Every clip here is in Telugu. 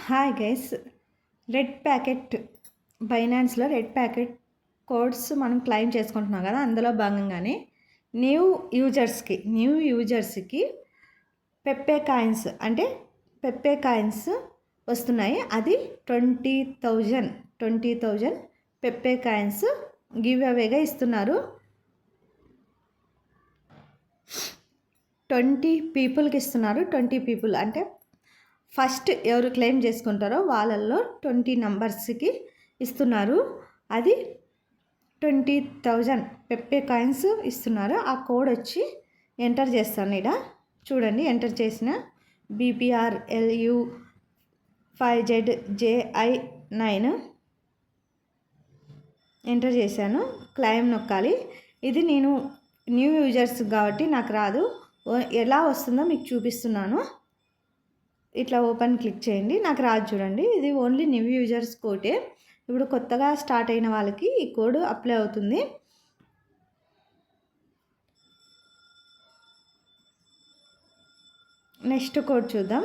హాయ్ గైస్, రెడ్ ప్యాకెట్ బైనాన్స్లో రెడ్ ప్యాకెట్ కోడ్స్ మనం క్లెయిమ్ చేసుకుంటున్నాం కదా. అందులో భాగంగానే న్యూ యూజర్స్కి పెప్పే కాయిన్స్ వస్తున్నాయి. అది 20,000 పెప్పే కాయిన్స్ గివ్ అవేగా ఇస్తున్నారు. 20 పీపుల్కి ఇస్తున్నారు. 20 పీపుల్ అంటే ఫస్ట్ ఎవరు క్లెయిమ్ చేసుకుంటారో వాళ్ళల్లో 20 నంబర్స్కి ఇస్తున్నారు. అది 20,000 పెప్పే కాయిన్స్ ఇస్తున్నారు. ఆ కోడ్ వచ్చి ఎంటర్ చేస్తాను. ఇక్కడ చూడండి, ఎంటర్ చేసిన BPRLU 5ZJI9 ఎంటర్ చేశాను. క్లెయిమ్ నొక్కాలి. ఇది నేను న్యూ యూజర్స్ కాబట్టి నాకు రాదు. ఎలా వస్తుందో మీకు చూపిస్తున్నాను. ఇట్లా ఓపెన్ క్లిక్ చేయండి. నాకు రాదు చూడండి. ఇది ఓన్లీ న్యూ యూజర్స్ కోడే. ఇప్పుడు కొత్తగా స్టార్ట్ అయిన వాళ్ళకి ఈ కోడ్ అప్లై అవుతుంది. నెక్స్ట్ కోడ్ చూద్దాం.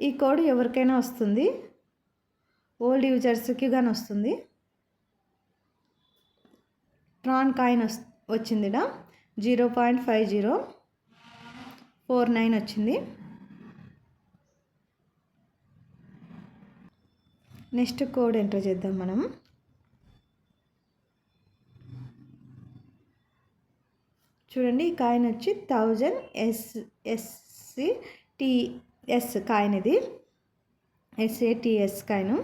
ఈ కోడ్ ఎవరికైనా వస్తుంది, ఓల్డ్ యూజర్స్కి కానీ వస్తుంది. ట్రాన్ కాయిన్ వచ్చింది. 0.5049 వచ్చింది. నెక్స్ట్ కోడ్ ఎంటర్ చేద్దాం మనం. చూడండి, ఈ కాయిన్ వచ్చి 1000 SATS కాయిన్. ఇది SATS coin.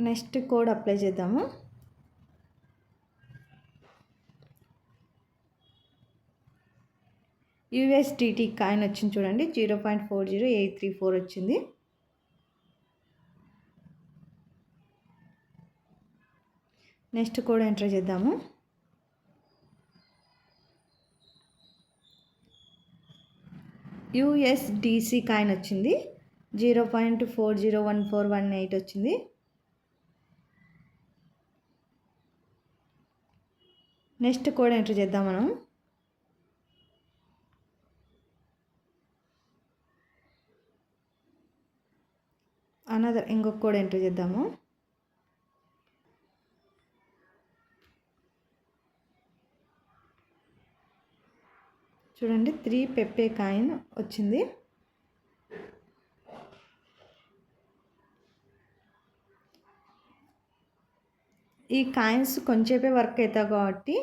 Next code apply చేద్దాము. USDT కాయిన్ వచ్చింది చూడండి. 0.40834 వచ్చింది. నెక్స్ట్ కోడ్ ఎంటర్ చేద్దాము. USDC కాయిన్ వచ్చింది. 0.401418 వచ్చింది. నెక్స్ట్ కోడ్ ఎంటర్ చేద్దాం మనం. ఇంకొక కోడ్ ఎంటర్ చేద్దాము. చూడండి, 3 పెప్పే కాయిన్ వచ్చింది. ఈ కాయిన్స్ కొంచెంసేపే వర్క్ అవుతాయి కాబట్టి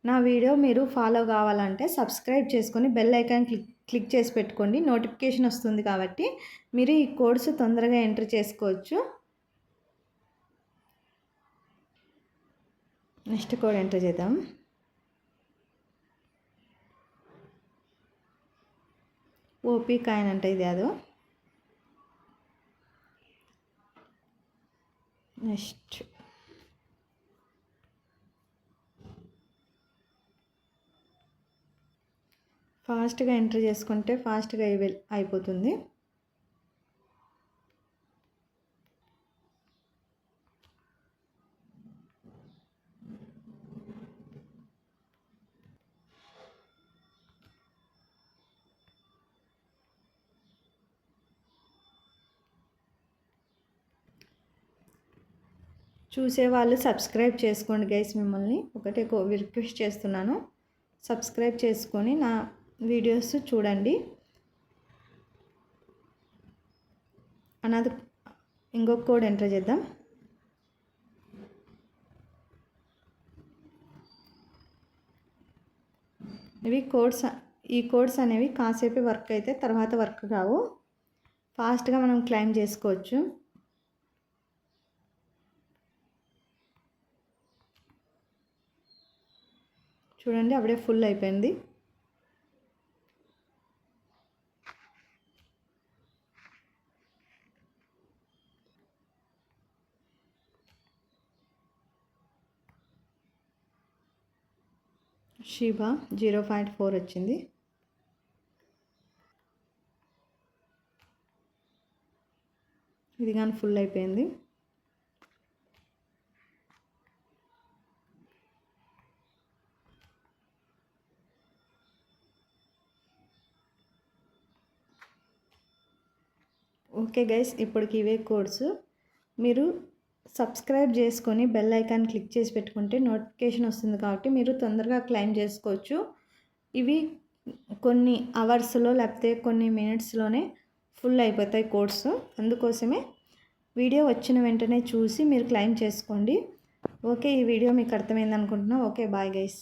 నా వీడియో మీరు ఫాలో కావాలంటే సబ్స్క్రైబ్ చేసుకొని బెల్ ఐకాన్ క్లిక్ చేసి పెట్టుకోండి. నోటిఫికేషన్ వస్తుంది కాబట్టి మీరు ఈ కోడ్స్ తొందరగా ఎంటర్ చేసుకోవచ్చు. నెక్స్ట్ కోడ్ ఎంటర్ చేద్దాం. ఓపీ కాయిన్ అంటే ఇది అదో. నెక్స్ట్ ఫాస్ట్గా ఎంటర్ చేసుకుంటే ఫాస్ట్గా అయిపోతుంది. చూసేవాళ్ళు సబ్స్క్రైబ్ చేసుకోండి గైస్. మిమ్మల్ని ఒకటే రిక్వెస్ట్ చేస్తున్నాను, సబ్స్క్రైబ్ చేసుకొని నా వీడియోస్ చూడండి. ఇంకొక కోడ్ ఎంటర్ చేద్దాం. ఈ కోడ్స్ అనేవి కాసేపు వర్క్ అయితే తర్వాత వర్క్ కావు. ఫాస్ట్గా మనం క్లెయిమ్ చేసుకోవచ్చు. చూడండి, అప్పుడే ఫుల్ అయిపోయింది. షీబా 0.4 వచ్చింది. ఇది కానీ ఫుల్ అయిపోయింది. ఓకే గైస్, ఇప్పటికి ఇవే కోడ్స్. మీరు సబ్స్క్రైబ్ చేసుకొని బెల్ ఐకాన్ క్లిక్ చేసి పెట్టుకుంటే నోటిఫికేషన్ వస్తుంది కాబట్టి మీరు తొందరగా క్లెయిమ్ చేసుకోవచ్చు. ఇవి కొన్ని అవర్స్లో లేకపోతే కొన్ని మినిట్స్లోనే ఫుల్ అయిపోతాయి కోడ్స్. అందుకోసమే వీడియో వచ్చిన వెంటనే చూసి మీరు క్లెయిమ్ చేసుకోండి. ఓకే, ఈ వీడియో మీకు అర్థమైంది అనుకుంటున్నా. Okay, bye guys.